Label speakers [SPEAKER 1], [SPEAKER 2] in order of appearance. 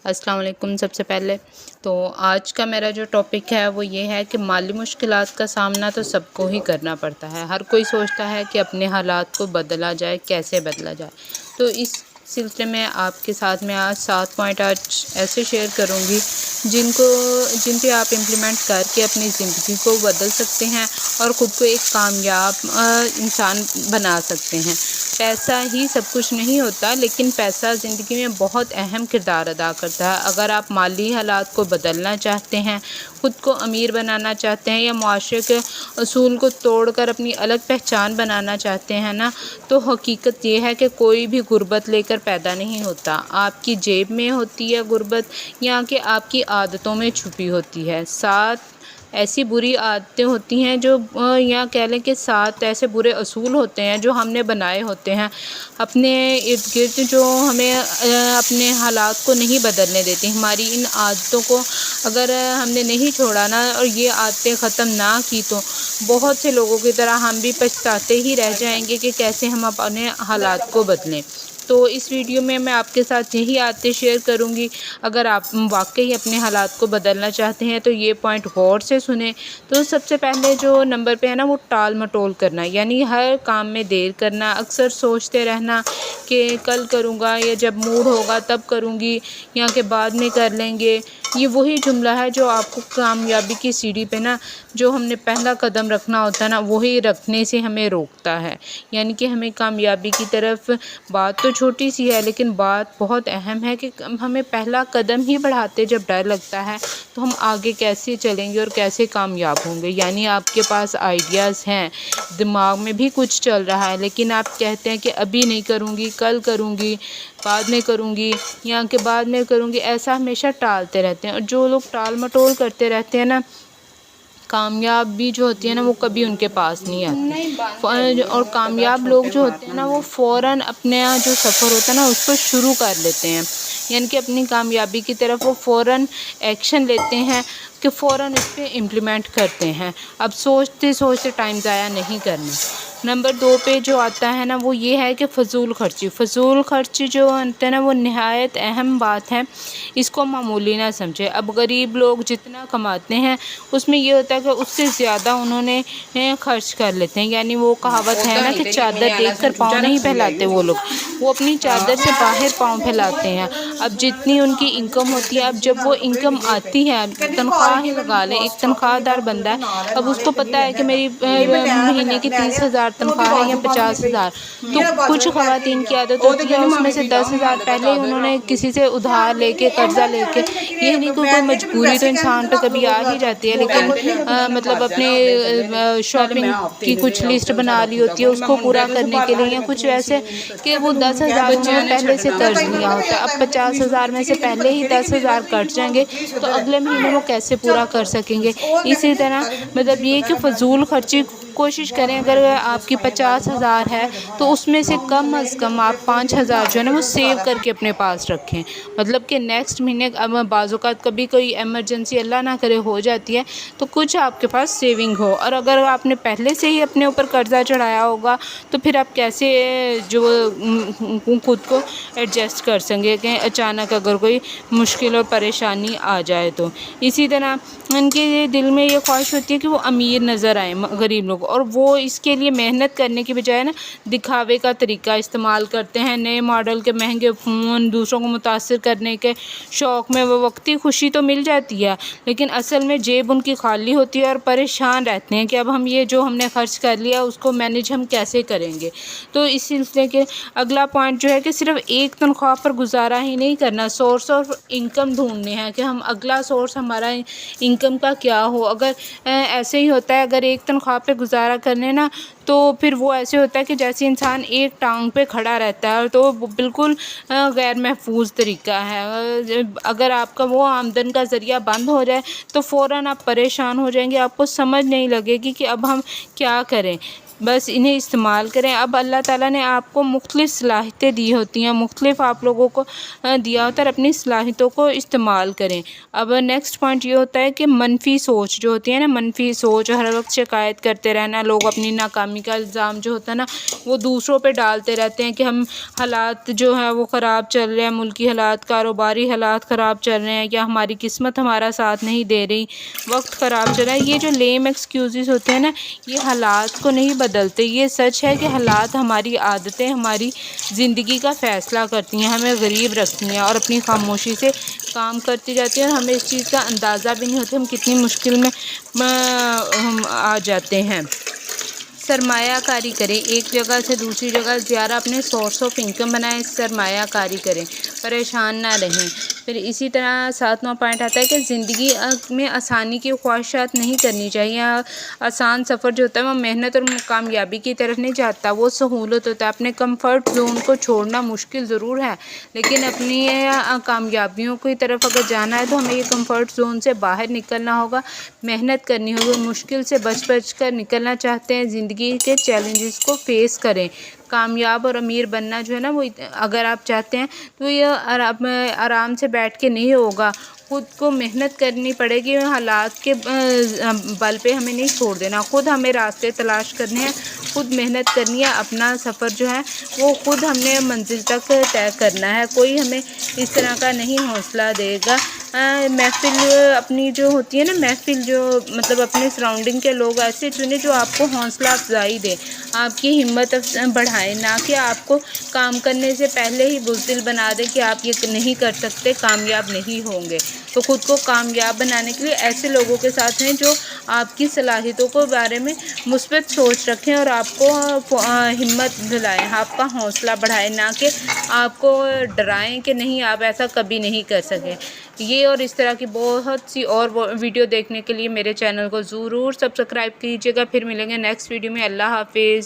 [SPEAKER 1] अस्सलाम वालेकुम। सबसे पहले तो आज का मेरा जो टॉपिक है वो ये है कि माली मुश्किलात का सामना तो सबको ही करना पड़ता है। हर कोई सोचता है कि अपने हालात को बदला जाए, कैसे बदला जाए। तो इस सिलसिले में आपके साथ में आज 7 पॉइंट आज ऐसे शेयर करूँगी जिन पे आप इम्प्लीमेंट करके अपनी ज़िंदगी को बदल सकते हैं और ख़ुद को एक कामयाब इंसान बना सकते हैं। पैसा ही सब कुछ नहीं होता, लेकिन पैसा ज़िंदगी में बहुत अहम किरदार अदा करता है। अगर आप माली हालात को बदलना चाहते हैं, ख़ुद को अमीर बनाना चाहते हैं या मुआशरे के असूल को तोड़कर अपनी अलग पहचान बनाना चाहते हैं ना, तो हकीकत ये है कि कोई भी गुर्बत लेकर पैदा नहीं होता। आपकी जेब में होती है गुर्बत, या कि आपकी आदतों में छुपी होती है। 7 ऐसी बुरी आदतें होती हैं जो या कह लें कि 7 ऐसे बुरे असूल होते हैं जो हमने बनाए होते हैं अपने इर्द गिर्द, जो हमें अपने हालात को नहीं बदलने देती। हमारी इन आदतों को अगर हमने नहीं छोड़ा ना और ये आदतें ख़त्म ना की, तो बहुत से लोगों की तरह हम भी पछताते ही रह जाएंगे कि कैसे हम अपने हालात को बदलें। तो इस वीडियो में मैं आपके साथ यही आदतें शेयर करूंगी। अगर आप वाकई अपने हालात को बदलना चाहते हैं तो ये पॉइंट गौर से सुने। तो सबसे पहले जो नंबर पे है ना, वो टाल मटोल करना, यानी हर काम में देर करना। अक्सर सोचते रहना कि कल करूँगा या जब मूड होगा तब करूँगी या कि बाद में कर लेंगे। ये वही जुमला है जो आपको कामयाबी की सीढ़ी पे ना, जो हमने पहला कदम रखना होता है ना, वही रखने से हमें रोकता है। यानी कि हमें कामयाबी की तरफ, बात तो छोटी सी है लेकिन बात बहुत अहम है कि हमें पहला कदम ही बढ़ाते जब डर लगता है तो हम आगे कैसे चलेंगे और कैसे कामयाब होंगे। यानी आपके पास आइडियाज़ हैं, दिमाग में भी कुछ चल रहा है, लेकिन आप कहते हैं कि अभी नहीं करूँगी, कल करूँगी, बाद में करूँगी या कि बाद में करूँगी, ऐसा हमेशा टालते रहते हैं। और जो लोग टाल मटोल करते रहते हैं ना, कामयाबी जो होती है ना वो कभी उनके पास नहीं आती। और कामयाब लोग जो होते हैं ना, वो फ़ौरन अपने जो सफ़र होता है ना उसको शुरू कर लेते हैं। यानी कि अपनी कामयाबी की तरफ वो फ़ौरन एक्शन लेते हैं कि फ़ौरन इस पे इम्प्लीमेंट करते हैं। अब सोचते सोचते टाइम ज़ाया नहीं करना। नंबर 2 पे जो आता है ना, वो ये है कि फ़जूल खर्ची। फ़जूल खर्ची जो होता है ना, वो नहायत अहम बात है, इसको मामूली ना समझे। अब गरीब लोग जितना कमाते हैं उसमें ये होता है कि उससे ज़्यादा उन्होंने खर्च कर लेते हैं। यानी वो कहावत है ना कि चादर देखकर पाँव नहीं फैलाते वो लोग, वो अपनी चादर से बाहर पाँव फैलाते हैं। अब जितनी उनकी इनकम होती है, अब जब वो इनकम आती है, तनख्वाह ही लगा लें, एक तनख्वाहदार बंदा है, अब उसको पता है कि मेरी महीने की 30,000 तनख्वाह है या 50,000, तो कुछ ख़वातीन की आदत होती है उसमें से 10,000 पहले ही उन्होंने किसी से उधार लेके, कर्जा लेके, ये नहीं कोई मजबूरी तो इंसान पे कभी आ ही जाती है, लेकिन मतलब अपने शॉपिंग की कुछ लिस्ट बना ली होती है उसको पूरा करने के लिए, या कुछ वैसे कि वो 10,000 उन्होंने पहले से कर्ज लिया होता है। अब 50,000 में से पहले ही 10,000 कट जाएंगे तो अगले महीने वो कैसे पूरा कर सकेंगे। इसी तरह मतलब ये कि फ़जूल खर्ची कोशिश करें। अगर आपकी 50,000 है तो उसमें से कम अज़ कम आप 5,000 जो है ना वो सेव करके अपने पास रखें। मतलब कि नेक्स्ट महीने अब बाज़-औक़ात कभी कोई इमरजेंसी अल्लाह ना करे हो जाती है, तो कुछ आपके पास सेविंग हो। और अगर आपने पहले से ही अपने ऊपर कर्ज़ा चढ़ाया होगा तो फिर आप कैसे जो खुद को एडजस्ट कर सकेंगे कि अचानक अगर कोई मुश्किल और परेशानी आ जाए तो। इसी तरह उनके दिल में ये ख्वाहिश होती है कि वो अमीर नज़र आए गरीब लोग, और वो इसके लिए मेहनत करने की बजाय ना दिखावे का तरीका इस्तेमाल करते हैं। नए मॉडल के महंगे फ़ोन, दूसरों को मुतासिर करने के शौक़ में वो वक्ती खुशी तो मिल जाती है, लेकिन असल में जेब उनकी खाली होती है और परेशान रहते हैं कि अब हम ये जो हमने खर्च कर लिया उसको मैनेज हम कैसे करेंगे। तो इस सिलसिले के अगला पॉइंट जो है कि सिर्फ एक तनख्वाह पर गुजारा ही नहीं करना, सोर्स ऑफ इनकम ढूंढने हैं कि हम अगला सोर्स हमारा इनकम का क्या हो। अगर ऐसे ही होता है, अगर एक तनख्वाह पे गुजारा करने ना, तो फिर वो ऐसे होता है कि जैसे इंसान एक टांग पे खड़ा रहता है, तो वो बिल्कुल गैर महफूज तरीका है। अगर आपका वो आमदन का ज़रिया बंद हो जाए तो फ़ौरन आप परेशान हो जाएंगे, आपको समझ नहीं लगेगी कि अब हम क्या करें। बस इन्हें इस्तेमाल करें। अब अल्लाह ताला ने आपको मुख्तलिफ़ सलाहियतें दी होती हैं, मुख्तलिफ़ आप लोगों को दिया होता है, अपनी सलाहियतों को इस्तेमाल करें। अब नेक्स्ट पॉइंट ये होता है कि मनफ़ी सोच जो होती है ना, मनफ़ी सोच, हर वक्त शिकायत करते रहना, लोग अपनी नाकामी का इल्ज़ाम जो होता है ना वो दूसरों पे डालते रहते हैं कि हम हालात जो है वो ख़राब चल रहे हैं, मुल्की हालात, कारोबारी हालात ख़राब चल रहे हैं, या हमारी किस्मत हमारा साथ नहीं दे रही, वक्त ख़राब चल रहा है। ये जो लेम एक्सक्यूज़ेस होते हैं ना, ये हालात को नहीं बदलते। ये सच है कि हालात हमारी आदतें हमारी ज़िंदगी का फ़ैसला करती हैं, हमें गरीब रखती हैं और अपनी खामोशी से काम करती जाती हैं, और हमें इस चीज़ का अंदाज़ा भी नहीं होता हम कितनी मुश्किल में हम आ जाते हैं। सरमायाकारी करें, एक जगह से दूसरी जगह ज़्यादा अपने सोर्स ऑफ इनकम बनाएं, सरमायाकारी करें, परेशान ना रहें। फिर इसी तरह 7वां पॉइंट आता है कि ज़िंदगी में आसानी की ख्वाहिशात नहीं करनी चाहिए। आसान सफ़र जो होता है वो मेहनत और कामयाबी की तरफ नहीं जाता, वो सहूलत होता है। अपने कंफर्ट जोन को छोड़ना मुश्किल ज़रूर है, लेकिन अपनी कामयाबियों की तरफ अगर जाना है तो हमें ये कंफर्ट जोन से बाहर निकलना होगा, मेहनत करनी होगी, मुश्किल से बच कर निकलना चाहते हैं, ज़िंदगी के चैलेंजेस को फेस करें। कामयाब और अमीर बनना जो है ना वो अगर आप चाहते हैं तो ये आराम से बैठ के नहीं होगा, खुद को मेहनत करनी पड़ेगी। हालात के बल पे हमें नहीं छोड़ देना, खुद हमें रास्ते तलाश करने हैं, खुद मेहनत करनी है, अपना सफ़र जो है वो खुद हमने मंजिल तक तय करना है। कोई हमें इस तरह का नहीं हौसला देगा। महफ़िल अपनी जो होती है ना, महफ़िल जो मतलब अपने सराउंडिंग के लोग ऐसे चुने जो आपको हौसला अफजाई दे, आपकी हिम्मत बढ़ाए, ना कि आपको काम करने से पहले ही बुज़दिल बना दे कि आप ये नहीं कर सकते, कामयाब नहीं होंगे। तो ख़ुद को कामयाब बनाने के लिए ऐसे लोगों के साथ हैं जो आपकी सलाहियतों के बारे में मुस्बत सोच रखें और आपको हिम्मत दिलाएं, आपका हौसला बढ़ाएं, ना कि आपको डराएं कि नहीं आप ऐसा कभी नहीं कर सकें। ये और इस तरह की बहुत सी और वीडियो देखने के लिए मेरे चैनल को ज़रूर सब्सक्राइब कीजिएगा। फिर मिलेंगे नेक्स्ट वीडियो में। अल्लाह हाफिज़।